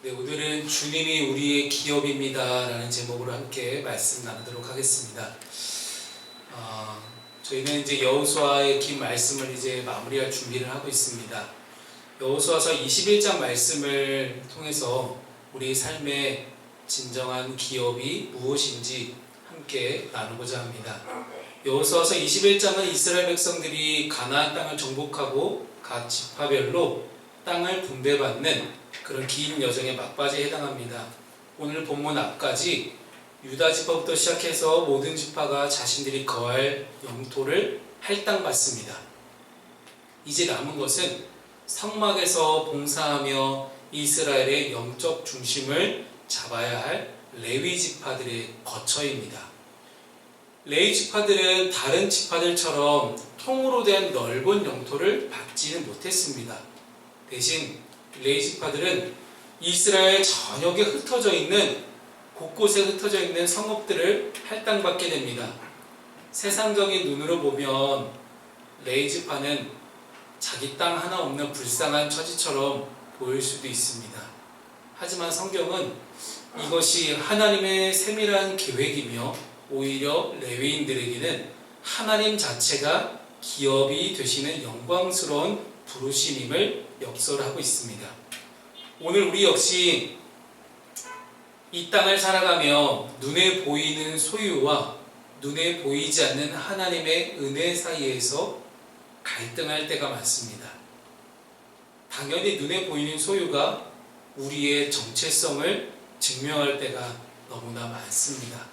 네, 오늘은 주님이 우리의 기업입니다 라는 제목으로 함께 말씀 나누도록 하겠습니다. 저희는 이제 여호수아의 긴 말씀을 이제 마무리할 준비를 하고 있습니다. 여호수아서 21장 말씀을 통해서 우리 삶의 진정한 기업이 무엇인지 함께 나누고자 합니다. 여호수아서 21장은 이스라엘 백성들이 가나안 땅을 정복하고 각 지파별로 땅을 분배받는 그런 긴 여정의 막바지에 해당합니다. 오늘 본문 앞까지 유다 지파부터 시작해서 모든 지파가 자신들이 거할 영토를 할당받습니다. 이제 남은 것은 성막에서 봉사하며 이스라엘의 영적 중심을 잡아야 할 레위 지파들의 거처입니다. 레위 지파들은 다른 지파들처럼 통으로 된 넓은 영토를 받지는 못했습니다. 대신 레위 지파들은 이스라엘 전역에 흩어져 있는 곳곳에 흩어져 있는 성읍들을 할당받게 됩니다. 세상적인 눈으로 보면 레위 지파는 자기 땅 하나 없는 불쌍한 처지처럼 보일 수도 있습니다. 하지만 성경은 이것이 하나님의 세밀한 계획이며 오히려 레위인들에게는 하나님 자체가 기업이 되시는 영광스러운 부르심임을 역설하고 있습니다. 오늘 우리 역시 이 땅을 살아가며 눈에 보이는 소유와 눈에 보이지 않는 하나님의 은혜 사이에서 갈등할 때가 많습니다. 당연히 눈에 보이는 소유가 우리의 정체성을 증명할 때가 너무나 많습니다.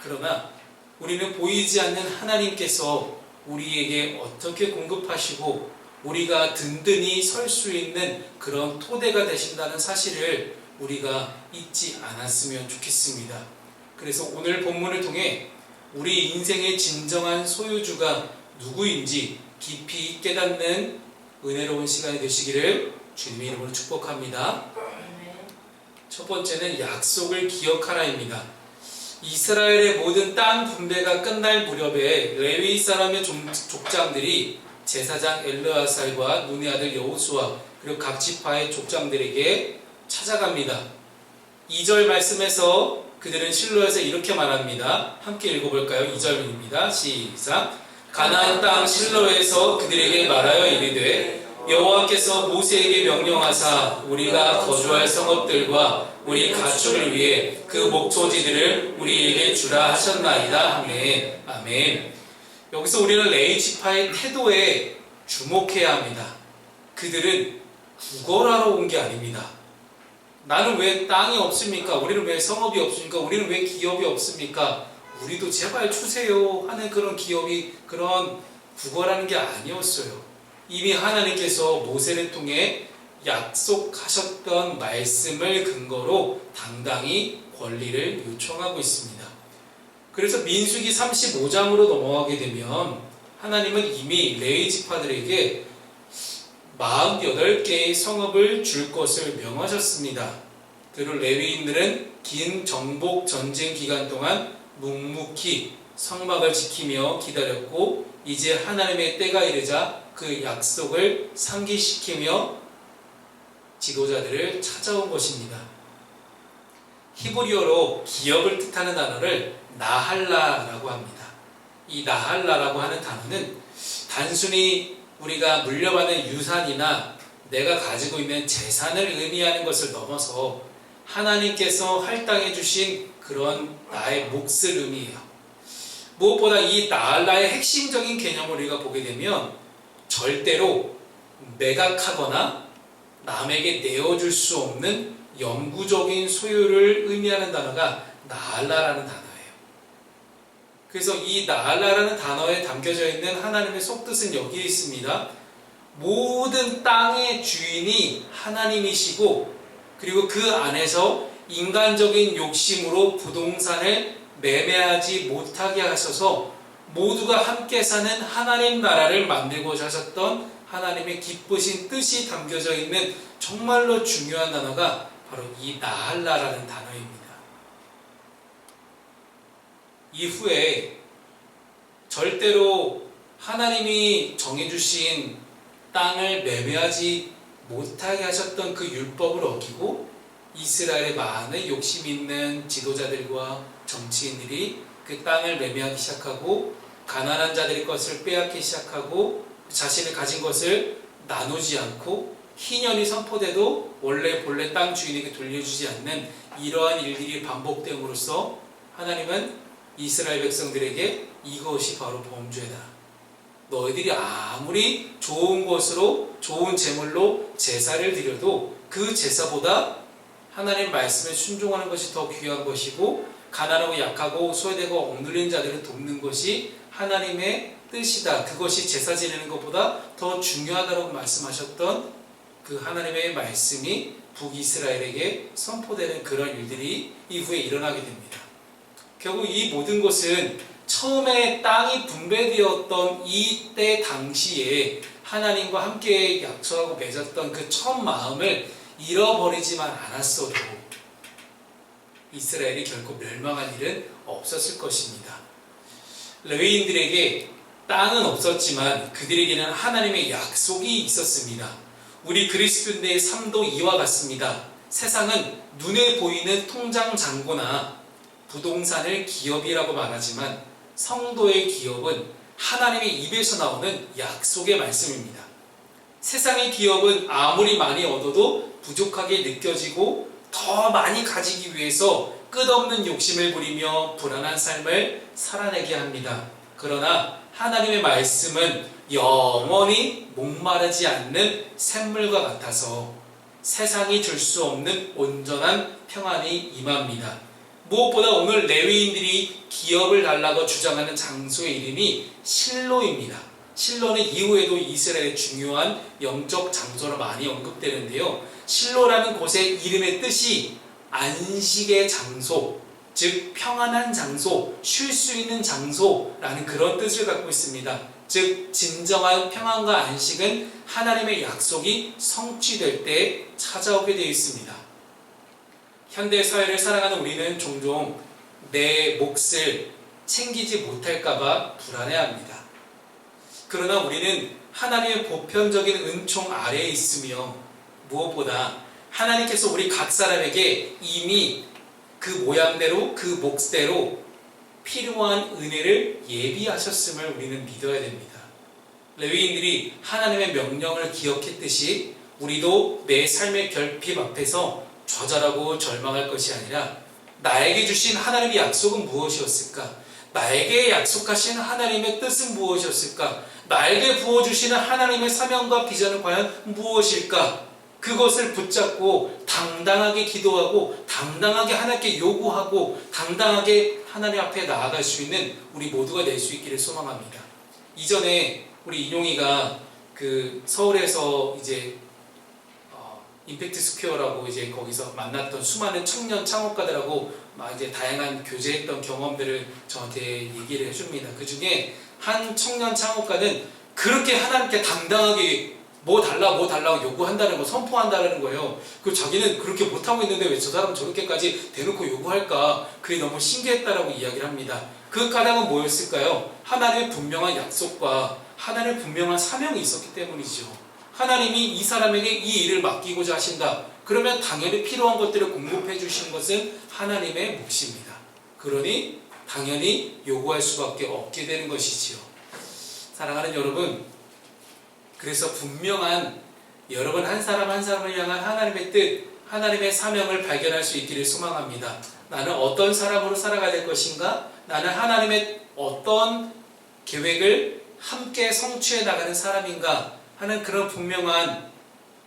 그러나 우리는 보이지 않는 하나님께서 우리에게 어떻게 공급하시고 우리가 든든히 설 수 있는 그런 토대가 되신다는 사실을 우리가 잊지 않았으면 좋겠습니다. 그래서 오늘 본문을 통해 우리 인생의 진정한 소유주가 누구인지 깊이 깨닫는 은혜로운 시간이 되시기를 주님의 이름으로 축복합니다. 첫 번째는 약속을 기억하라입니다. 이스라엘의 모든 땅 분배가 끝날 무렵에 레위 사람의 족장들이 제사장 엘르아살과 눈의 아들 여호수아 그리고 각 지파의 족장들에게 찾아갑니다. 2절 말씀에서 그들은 실로에서 이렇게 말합니다. 함께 읽어볼까요? 2절입니다. 시작. 가나안 땅 실로에서 그들에게 말하여 이르되 여호와께서 모세에게 명령하사 우리가 거주할 성읍들과 우리 가축을 위해 그 목초지들을 우리에게 주라 하셨나이다. 아멘. 아멘. 여기서 우리는 레위 지파의 태도에 주목해야 합니다. 그들은 구걸하러 온 게 아닙니다. 나는 왜 땅이 없습니까? 우리는 왜 성읍이 없습니까? 우리는 왜 기업이 없습니까? 우리도 제발 주세요 하는 그런 기업이 그런 구걸하는 게 아니었어요. 이미 하나님께서 모세를 통해 약속하셨던 말씀을 근거로 당당히 권리를 요청하고 있습니다. 그래서 민수기 35장으로 넘어가게 되면 하나님은 이미 레위 지파들에게 48개의 성읍을 줄 것을 명하셨습니다. 그리고 레위인들은 긴 정복 전쟁 기간 동안 묵묵히 성막을 지키며 기다렸고 이제 하나님의 때가 이르자 그 약속을 상기시키며 지도자들을 찾아온 것입니다. 히브리어로 기업을 뜻하는 단어를 나할라라고 합니다. 이 나할라라고 하는 단어는 단순히 우리가 물려받은 유산이나 내가 가지고 있는 재산을 의미하는 것을 넘어서 하나님께서 할당해 주신 그런 나의 몫을 의미해요. 무엇보다 이 나할라의 핵심적인 개념을 우리가 보게 되면 절대로 매각하거나 남에게 내어줄 수 없는 영구적인 소유를 의미하는 단어가 나할라라는 단어예요. 그래서 이 나할라라는 단어에 담겨져 있는 하나님의 속뜻은 여기에 있습니다. 모든 땅의 주인이 하나님이시고 그리고 그 안에서 인간적인 욕심으로 부동산을 매매하지 못하게 하셔서 모두가 함께 사는 하나님 나라를 만들고자 하셨던 하나님의 기쁘신 뜻이 담겨져 있는 정말로 중요한 단어가 바로 이 나할라라는 단어입니다. 이후에 절대로 하나님이 정해주신 땅을 매매하지 못하게 하셨던 그 율법을 어기고 이스라엘의 많은 욕심 있는 지도자들과 정치인들이 그 땅을 매매하기 시작하고 가난한 자들의 것을 빼앗기 시작하고 자신이 가진 것을 나누지 않고 희년이 선포돼도 본래 땅 주인에게 돌려주지 않는 이러한 일들이 반복됨으로써 하나님은 이스라엘 백성들에게 이것이 바로 범죄다. 너희들이 아무리 좋은 것으로 좋은 제물로 제사를 드려도 그 제사보다 하나님 말씀에 순종하는 것이 더 귀한 것이고 가난하고 약하고 소외되고 억눌린 자들을 돕는 것이 하나님의 뜻이다. 그것이 제사 지내는 것보다 더 중요하다고 말씀하셨던 그 하나님의 말씀이 북이스라엘에게 선포되는 그런 일들이 이후에 일어나게 됩니다. 결국 이 모든 것은 처음에 땅이 분배되었던 이때 당시에 하나님과 함께 약속하고 맺었던 그 첫 마음을 잃어버리지만 않았어도 이스라엘이 결코 멸망한 일은 없었을 것입니다. 레위인들에게 땅은 없었지만 그들에게는 하나님의 약속이 있었습니다. 우리 그리스도인의 삶도 이와 같습니다. 세상은 눈에 보이는 통장 잔고나 부동산을 기업이라고 말하지만 성도의 기업은 하나님의 입에서 나오는 약속의 말씀입니다. 세상의 기업은 아무리 많이 얻어도 부족하게 느껴지고 더 많이 가지기 위해서 끝없는 욕심을 부리며 불안한 삶을 살아내게 합니다. 그러나 하나님의 말씀은 영원히 목마르지 않는 샘물과 같아서 세상이 줄 수 없는 온전한 평안이 임합니다. 무엇보다 오늘 레위인들이 기업을 달라고 주장하는 장소의 이름이 실로입니다. 실로는 이후에도 이스라엘의 중요한 영적 장소로 많이 언급되는데요. 실로라는 곳의 이름의 뜻이 안식의 장소, 즉 평안한 장소, 쉴 수 있는 장소라는 그런 뜻을 갖고 있습니다. 즉 진정한 평안과 안식은 하나님의 약속이 성취될 때 찾아오게 되어 있습니다. 현대 사회를 살아가는 우리는 종종 내 몫을 챙기지 못할까봐 불안해합니다. 그러나 우리는 하나님의 보편적인 은총 아래에 있으며 무엇보다 하나님께서 우리 각 사람에게 이미 그 모양대로 그 몫대로 필요한 은혜를 예비하셨음을 우리는 믿어야 됩니다. 레위인들이 하나님의 명령을 기억했듯이 우리도 내 삶의 결핍 앞에서 좌절하고 절망할 것이 아니라 나에게 주신 하나님의 약속은 무엇이었을까? 나에게 약속하신 하나님의 뜻은 무엇이었을까? 나에게 부어주시는 하나님의 사명과 비전은 과연 무엇일까? 그것을 붙잡고 당당하게 기도하고 당당하게 하나님께 요구하고 당당하게 하나님 앞에 나아갈 수 있는 우리 모두가 될 수 있기를 소망합니다. 이전에 우리 인용이가 그 서울에서 이제 임팩트 스퀘어라고 이제 거기서 만났던 수많은 청년 창업가들하고 막 이제 다양한 교제했던 경험들을 저한테 얘기를 해줍니다. 그 중에 한 청년 창업가는 그렇게 하나님께 당당하게 뭐 달라고 요구한다는 거, 선포한다는 거예요. 그리고 자기는 그렇게 못하고 있는데 왜 저 사람은 저렇게까지 대놓고 요구할까? 그게 너무 신기했다라고 이야기를 합니다. 그 까닭은 뭐였을까요? 하나님의 분명한 약속과 하나님의 분명한 사명이 있었기 때문이죠. 하나님이 이 사람에게 이 일을 맡기고자 하신다. 그러면 당연히 필요한 것들을 공급해 주시는 것은 하나님의 몫입니다. 그러니 당연히 요구할 수밖에 없게 되는 것이지요. 사랑하는 여러분, 그래서 분명한 여러분 한 사람 한 사람을 향한 하나님의 뜻, 하나님의 사명을 발견할 수 있기를 소망합니다. 나는 어떤 사람으로 살아가야 될 것인가? 나는 하나님의 어떤 계획을 함께 성취해 나가는 사람인가? 하는 그런 분명한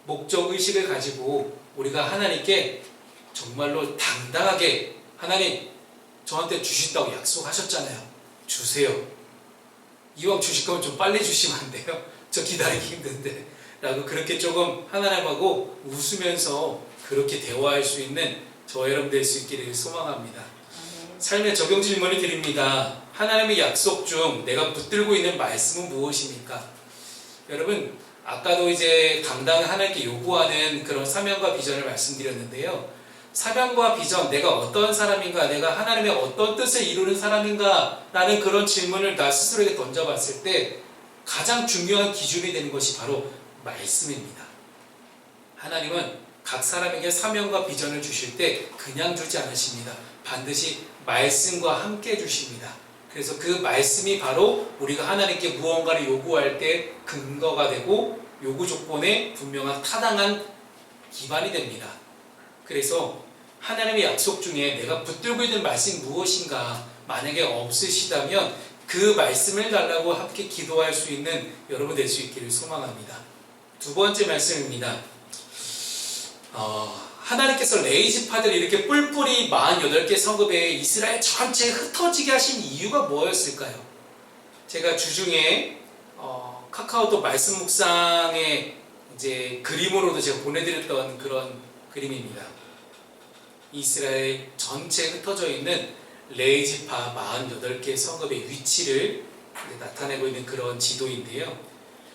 목적 의식을 가지고 우리가 하나님께 정말로 당당하게 하나님 저한테 주신다고 약속하셨잖아요. 주세요. 이왕 주실 거면 좀 빨리 주시면 안 돼요? 저 기다리기 힘든데 라고 그렇게 조금 하나님하고 웃으면서 그렇게 대화할 수 있는 저 여러분 될 수 있기를 소망합니다. 삶의 적용 질문을 드립니다. 하나님의 약속 중 내가 붙들고 있는 말씀은 무엇입니까? 여러분, 아까도 이제 당당히 하나님께 요구하는 그런 사명과 비전을 말씀드렸는데요. 사명과 비전, 내가 어떤 사람인가, 내가 하나님의 어떤 뜻을 이루는 사람인가 라는 그런 질문을 나 스스로에게 던져봤을 때 가장 중요한 기준이 되는 것이 바로 말씀입니다. 하나님은 각 사람에게 사명과 비전을 주실 때 그냥 주지 않으십니다. 반드시 말씀과 함께 주십니다. 그래서 그 말씀이 바로 우리가 하나님께 무언가를 요구할 때 근거가 되고 요구 조건에 분명한 타당한 기반이 됩니다. 그래서 하나님의 약속 중에 내가 붙들고 있는 말씀이 무엇인가 만약에 없으시다면 그 말씀을 달라고 함께 기도할 수 있는 여러분 될 수 있기를 소망합니다. 두 번째 말씀입니다. 하나님께서 레위지파들을 이렇게 뿔뿔이 48개 성읍에 이스라엘 전체에 흩어지게 하신 이유가 뭐였을까요? 제가 주중에 카카오톡 말씀 묵상의 이제 그림으로도 제가 보내드렸던 그런 그림입니다. 이스라엘 전체에 흩어져 있는 레위지파 48개 성읍의 위치를 나타내고 있는 그런 지도인데요.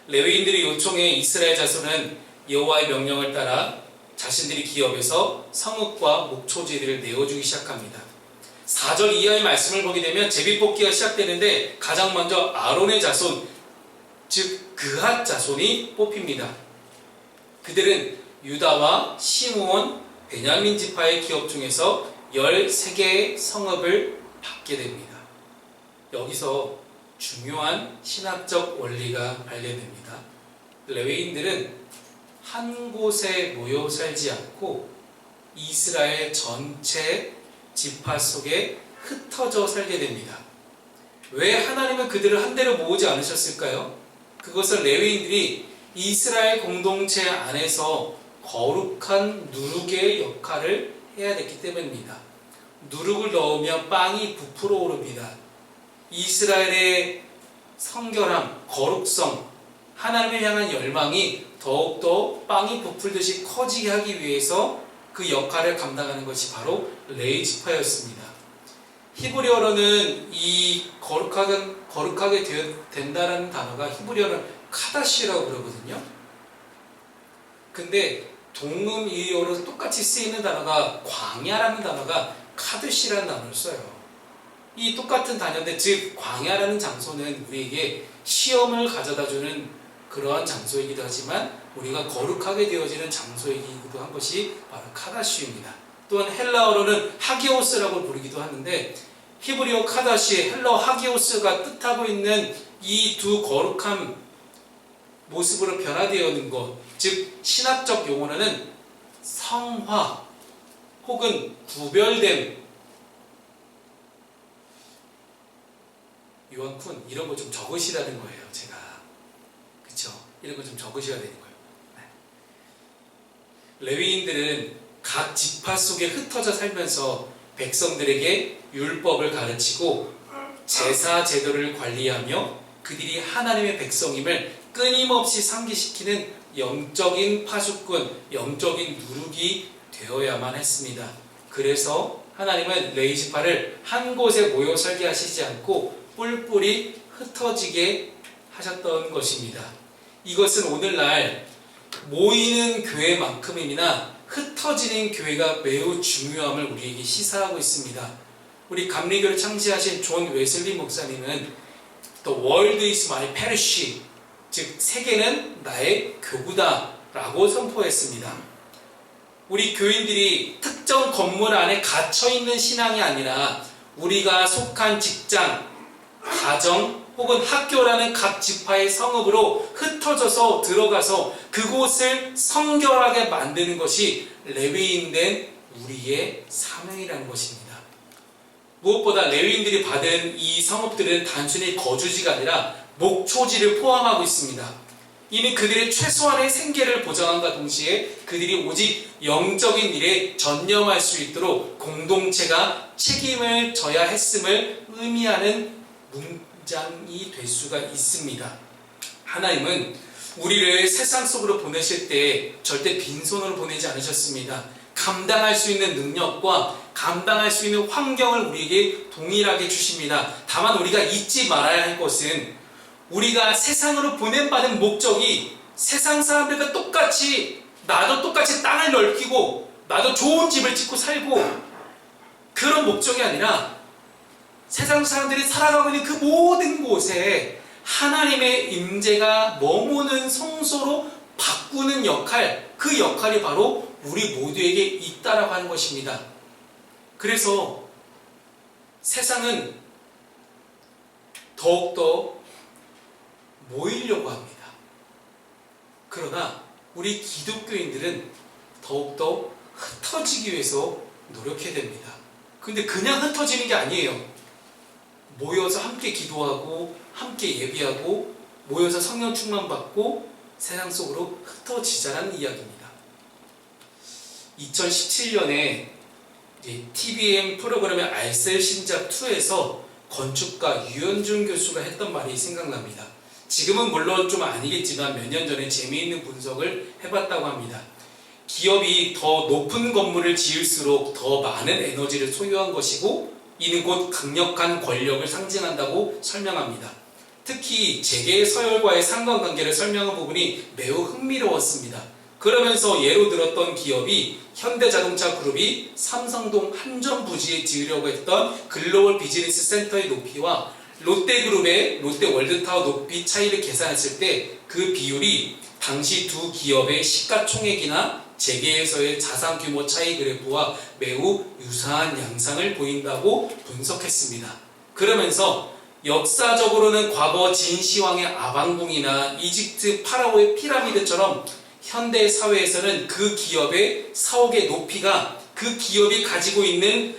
레위인들의 요청에 이스라엘 자손은 여호와의 명령을 따라 자신들이 기업에서 성읍과 목초지들을 내어주기 시작합니다. 4절 이하의 말씀을 보게 되면 제비뽑기가 시작되는데 가장 먼저 아론의 자손, 즉 그핫 자손이 뽑힙니다. 그들은 유다와 시므온, 베냐민 지파의 기업 중에서 13개의 성읍을 받게 됩니다. 여기서 중요한 신학적 원리가 발견됩니다. 레위인들은 한 곳에 모여 살지 않고 이스라엘 전체 지파 속에 흩어져 살게 됩니다. 왜 하나님은 그들을 한 데로 모으지 않으셨을까요? 그것은 레위인들이 이스라엘 공동체 안에서 거룩한 누룩의 역할을 해야 됐기 때문입니다. 누룩을 넣으면 빵이 부풀어 오릅니다. 이스라엘의 성결함, 거룩성, 하나님을 향한 열망이 더욱더 빵이 부풀듯이 커지게 하기 위해서 그 역할을 감당하는 것이 바로 레위지파였습니다. 히브리어로는 이 거룩하게 된다라는 단어가 히브리어는 카다시라고 그러거든요. 근데 동음이어로 똑같이 쓰이는 단어가 광야라는 단어가 카드시라는 단어를 써요. 이 똑같은 단어인데, 즉 광야라는 장소는 우리에게 시험을 가져다주는 그러한 장소이기도 하지만 우리가 거룩하게 되어지는 장소이기도 한 것이 바로 카다시입니다. 또한 헬라어로는 하기오스라고 부르기도 하는데, 히브리어 카다시, 헬라어 하기오스가 뜻하고 있는 이 두 거룩한 모습으로 변화되어 있는 것, 즉 신학적 용어로는 성화 혹은 구별됨, 요한쿤 이런 거 좀 적으시라는 거예요. 제가 그쵸? 이런 거 좀 적으셔야 되는 거예요. 네. 레위인들은 각 지파 속에 흩어져 살면서 백성들에게 율법을 가르치고 제사 제도를 관리하며 그들이 하나님의 백성임을 끊임없이 상기시키는 영적인 파수꾼, 영적인 누룩이 되어야만 했습니다. 그래서 하나님은 레위지파를 한 곳에 모여 살게 하시지 않고 뿔뿔이 흩어지게 하셨던 것입니다. 이것은 오늘날 모이는 교회만큼이나 흩어지는 교회가 매우 중요함을 우리에게 시사하고 있습니다. 우리 감리교를 창시하신 존 웨슬리 목사님은 The world is my parish, 즉 세계는 나의 교구다 라고 선포했습니다. 우리 교인들이 특정 건물 안에 갇혀있는 신앙이 아니라 우리가 속한 직장, 가정 혹은 학교라는 각 지파의 성읍으로 흩어져서 들어가서 그곳을 성결하게 만드는 것이 레위인된 우리의 사명이라는 것입니다. 무엇보다 레위인들이 받은 이 성읍들은 단순히 거주지가 아니라 목초지를 포함하고 있습니다. 이는 그들의 최소한의 생계를 보장함과 동시에 그들이 오직 영적인 일에 전념할 수 있도록 공동체가 책임을 져야 했음을 의미하는 문장이 될 수가 있습니다. 하나님은 우리를 세상 속으로 보내실 때 절대 빈손으로 보내지 않으셨습니다. 감당할 수 있는 능력과 감당할 수 있는 환경을 우리에게 동일하게 주십니다. 다만 우리가 잊지 말아야 할 것은 우리가 세상으로 보냄받은 목적이 세상 사람들과 똑같이 나도 똑같이 땅을 넓히고 나도 좋은 집을 짓고 살고 그런 목적이 아니라 세상 사람들이 살아가고 있는 그 모든 곳에 하나님의 임재가 머무는 성소로 바꾸는 역할, 그 역할이 바로 우리 모두에게 있다라고 하는 것입니다. 그래서 세상은 더욱더 모이려고 합니다. 그러나 우리 기독교인들은 더욱더 흩어지기 위해서 노력해야 됩니다. 근데 그냥 흩어지는 게 아니에요. 모여서 함께 기도하고 함께 예배하고 모여서 성령 충만받고 세상 속으로 흩어지자라는 이야기입니다. 2017년에 TVN 프로그램의 알셀 신작 2에서 건축가 유현준 교수가 했던 말이 생각납니다. 지금은 물론 좀 아니겠지만 몇 년 전에 재미있는 분석을 해봤다고 합니다. 기업이 더 높은 건물을 지을수록 더 많은 에너지를 소유한 것이고 이는 곧 강력한 권력을 상징한다고 설명합니다. 특히 재계 서열과의 상관관계를 설명한 부분이 매우 흥미로웠습니다. 그러면서 예로 들었던 기업이 현대자동차 그룹이 삼성동 한전 부지에 지으려고 했던 글로벌 비즈니스 센터의 높이와 롯데그룹의 롯데월드타워 높이 차이를 계산했을 때 그 비율이 당시 두 기업의 시가총액이나 재계에서의 자산 규모 차이 그래프와 매우 유사한 양상을 보인다고 분석했습니다. 그러면서 역사적으로는 과거 진시황의 아방궁이나 이집트 파라오의 피라미드처럼 현대 사회에서는 그 기업의 사옥의 높이가 그 기업이 가지고 있는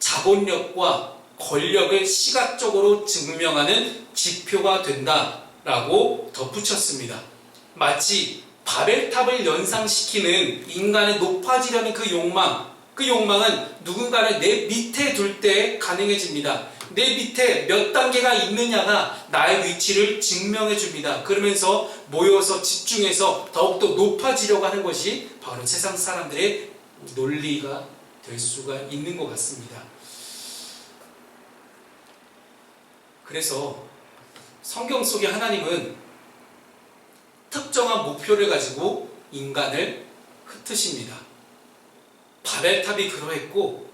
자본력과 권력을 시각적으로 증명하는 지표가 된다라고 덧붙였습니다. 마치 바벨탑을 연상시키는 인간의 높아지려는 그 욕망은 누군가를 내 밑에 둘 때 가능해집니다. 내 밑에 몇 단계가 있느냐가 나의 위치를 증명해 줍니다. 그러면서 모여서 집중해서 더욱더 높아지려고 하는 것이 바로 세상 사람들의 논리가 될 수가 있는 것 같습니다. 그래서 성경 속의 하나님은 특정한 목표를 가지고 인간을 흩으십니다. 바벨탑이 그러했고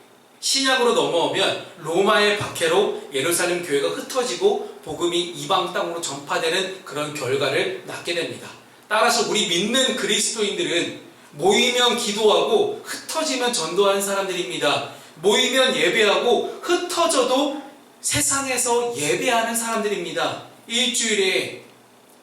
신약으로 넘어오면 로마의 박해로 예루살렘 교회가 흩어지고 복음이 이방 땅으로 전파되는 그런 결과를 낳게 됩니다. 따라서 우리 믿는 그리스도인들은 모이면 기도하고 흩어지면 전도하는 사람들입니다. 모이면 예배하고 흩어져도 세상에서 예배하는 사람들입니다. 일주일에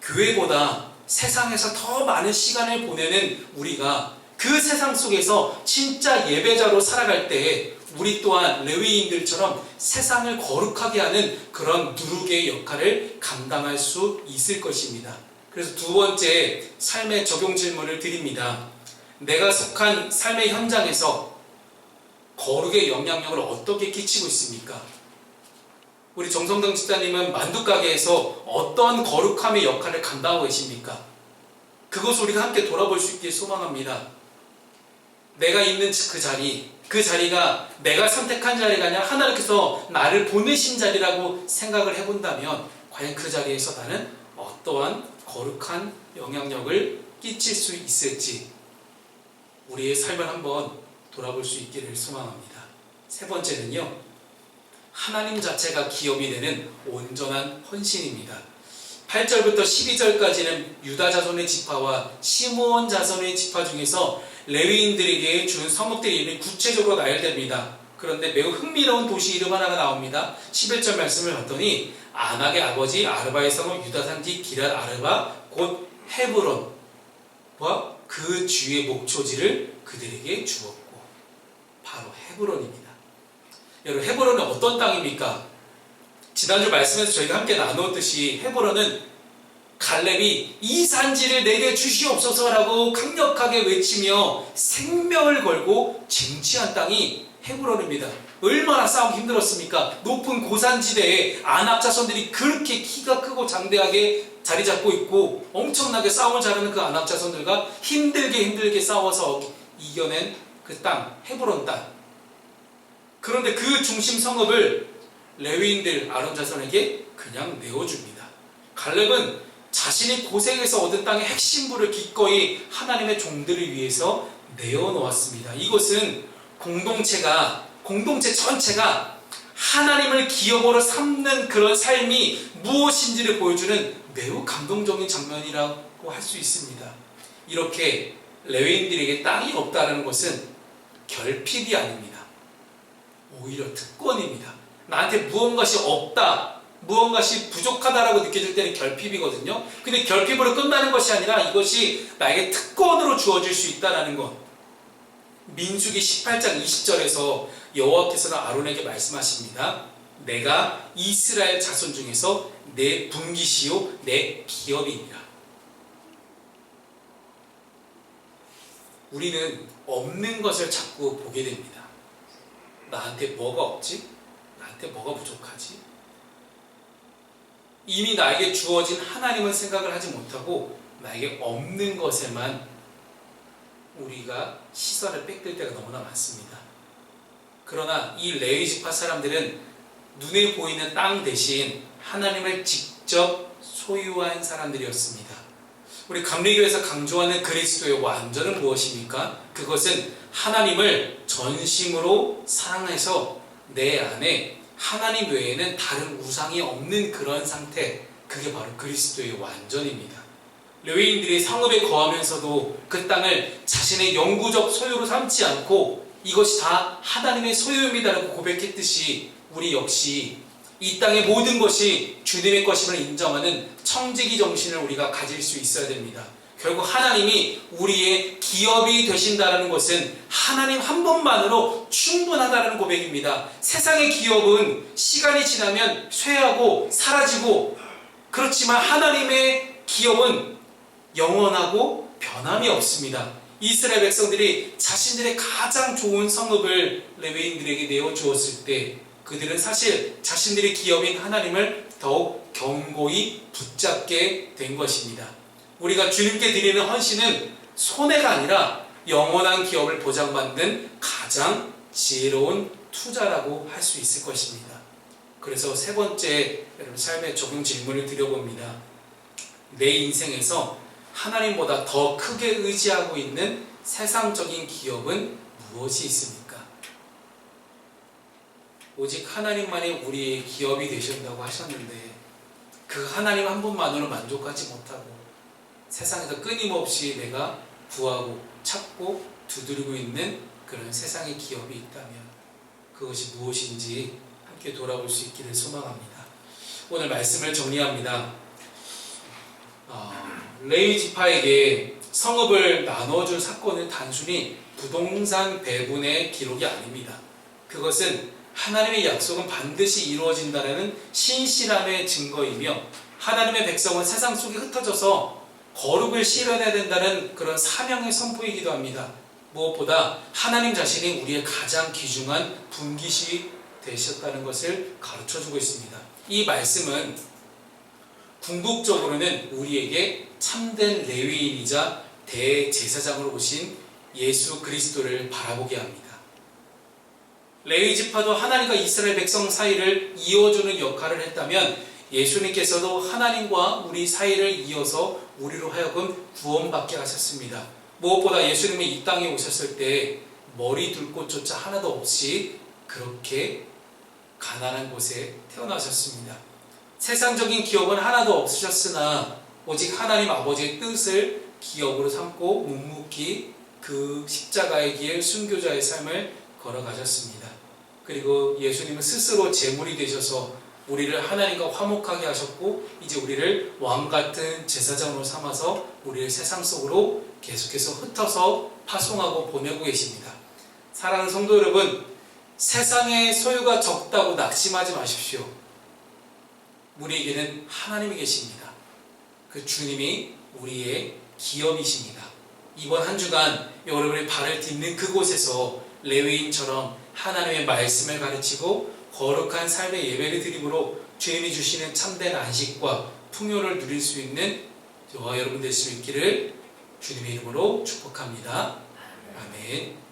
교회보다 세상에서 더 많은 시간을 보내는 우리가 그 세상 속에서 진짜 예배자로 살아갈 때 우리 또한 레위인들처럼 세상을 거룩하게 하는 그런 누룩의 역할을 감당할 수 있을 것입니다. 그래서 두 번째 삶의 적용 질문을 드립니다. 내가 속한 삶의 현장에서 거룩의 영향력을 어떻게 끼치고 있습니까? 우리 정성당 집사님은 만두가게에서 어떤 거룩함의 역할을 감당하고 계십니까? 그것을 우리가 함께 돌아볼 수 있길 소망합니다. 내가 있는 그 자리가 내가 선택한 자리가 아니라 하나님께서 나를 보내신 자리라고 생각을 해본다면 과연 그 자리에서 나는 어떠한 거룩한 영향력을 끼칠 수 있을지 우리의 삶을 한번 돌아볼 수 있기를 소망합니다. 세 번째는요, 하나님 자체가 기업이 되는 온전한 헌신입니다. 8절부터 12절까지는 유다 자손의 지파와 시므온 자손의 지파 중에서 레위인들에게 준 성읍들의 이름이 구체적으로 나열됩니다. 그런데 매우 흥미로운 도시 이름 하나가 나옵니다. 11절 말씀을 봤더니 아낙의 아버지 아르바의 성읍 유다 산지 기럇 아르바 곧 헤브론과 그 주의 목초지를 그들에게 주었고, 바로 헤브론입니다. 여러분, 헤브론은 어떤 땅입니까? 지난주 말씀에서 저희가 함께 나누었듯이 헤브론은 갈렙이 이 산지를 내게 주시옵소서라고 강력하게 외치며 생명을 걸고 쟁취한 땅이 헤브론입니다. 얼마나 싸우기 힘들었습니까? 높은 고산지대에 아낙 자손들이 그렇게 키가 크고 장대하게 자리 잡고 있고 엄청나게 싸움을 잘하는 그 아낙 자손들과 힘들게 싸워서 이겨낸 그 땅, 헤브론 땅. 그런데 그 중심 성읍을 레위인들 아론 자손에게 그냥 내어줍니다. 갈렙은 자신이 고생해서 얻은 땅의 핵심부를 기꺼이 하나님의 종들을 위해서 내어놓았습니다. 이것은 공동체 전체가 하나님을 기업으로 삼는 그런 삶이 무엇인지를 보여주는 매우 감동적인 장면이라고 할 수 있습니다. 이렇게 레위인들에게 땅이 없다는 것은 결핍이 아닙니다. 오히려 특권입니다. 나한테 무언가시 없다, 무언가시 부족하다라고 느껴질 때는 결핍이거든요. 근데 결핍으로 끝나는 것이 아니라 이것이 나에게 특권으로 주어질 수 있다는 것. 민수기 18장 20절에서 여호와께서는 아론에게 말씀하십니다. 내가 이스라엘 자손 중에서 내 분기시요 내 기업이니라. 우리는 없는 것을 자꾸 보게 됩니다. 나한테 뭐가 없지? 나한테 뭐가 부족하지? 이미 나에게 주어진 하나님은 생각을 하지 못하고 나에게 없는 것에만 우리가 시선을 뺏길 때가 너무나 많습니다. 그러나 이 레위 지파 사람들은 눈에 보이는 땅 대신 하나님을 직접 소유한 사람들이었습니다. 우리 감리교에서 강조하는 그리스도의 완전은 무엇입니까? 그것은 하나님을 전심으로 사랑해서 내 안에 하나님 외에는 다른 우상이 없는 그런 상태, 그게 바로 그리스도의 완전입니다. 레위인들이 성읍에 거하면서도 그 땅을 자신의 영구적 소유로 삼지 않고 이것이 다 하나님의 소유입니다라고 고백했듯이 우리 역시 이 땅의 모든 것이 주님의 것임을 인정하는 청지기 정신을 우리가 가질 수 있어야 됩니다. 결국 하나님이 우리의 기업이 되신다는 것은 하나님 한 분만으로 충분하다는 고백입니다. 세상의 기업은 시간이 지나면 쇠하고 사라지고, 그렇지만 하나님의 기업은 영원하고 변함이 없습니다. 이스라엘 백성들이 자신들의 가장 좋은 성읍을 레위인들에게 내어주었을 때 그들은 사실 자신들의 기업인 하나님을 더욱 견고히 붙잡게 된 것입니다. 우리가 주님께 드리는 헌신은 손해가 아니라 영원한 기업을 보장받는 가장 지혜로운 투자라고 할 수 있을 것입니다. 그래서 세 번째, 여러분 삶의 적용 질문을 드려봅니다. 내 인생에서 하나님보다 더 크게 의지하고 있는 세상적인 기업은 무엇이 있습니까? 오직 하나님만이 우리의 기업이 되신다고 하셨는데 그 하나님 한 분만으로 만족하지 못하고 세상에서 끊임없이 내가 구하고 찾고 두드리고 있는 그런 세상의 기업이 있다면 그것이 무엇인지 함께 돌아볼 수 있기를 소망합니다. 오늘 말씀을 정리합니다. 레위 지파에게 성읍을 나눠준 사건은 단순히 부동산 배분의 기록이 아닙니다. 그것은 하나님의 약속은 반드시 이루어진다는 신실함의 증거이며 하나님의 백성은 세상 속에 흩어져서 거룩을 실현해야 된다는 그런 사명의 선포이기도 합니다. 무엇보다 하나님 자신이 우리의 가장 귀중한 분기시 되셨다는 것을 가르쳐주고 있습니다. 이 말씀은 궁극적으로는 우리에게 참된 레위인이자 대제사장으로 오신 예수 그리스도를 바라보게 합니다. 레위 지파도 하나님과 이스라엘 백성 사이를 이어주는 역할을 했다면 예수님께서도 하나님과 우리 사이를 이어서 우리로 하여금 구원받게 하셨습니다. 무엇보다 예수님이 이 땅에 오셨을 때 머리 둘 곳조차 하나도 없이 그렇게 가난한 곳에 태어나셨습니다. 세상적인 기업은 하나도 없으셨으나 오직 하나님 아버지의 뜻을 기업으로 삼고 묵묵히 그 십자가의 길 순교자의 삶을 걸어가셨습니다. 그리고 예수님은 스스로 제물이 되셔서 우리를 하나님과 화목하게 하셨고 이제 우리를 왕같은 제사장으로 삼아서 우리를 세상 속으로 계속해서 흩어서 파송하고 보내고 계십니다. 사랑하는 성도 여러분, 세상의 소유가 적다고 낙심하지 마십시오. 우리에게는 하나님이 계십니다. 그 주님이 우리의 기업이십니다. 이번 한 주간 여러분의 발을 딛는 그곳에서 레위인처럼 하나님의 말씀을 가르치고 거룩한 삶의 예배를 드림으로 주님이 주시는 참된 안식과 풍요를 누릴 수 있는 저와 여러분 될 수 있기를 주님의 이름으로 축복합니다. 아멘.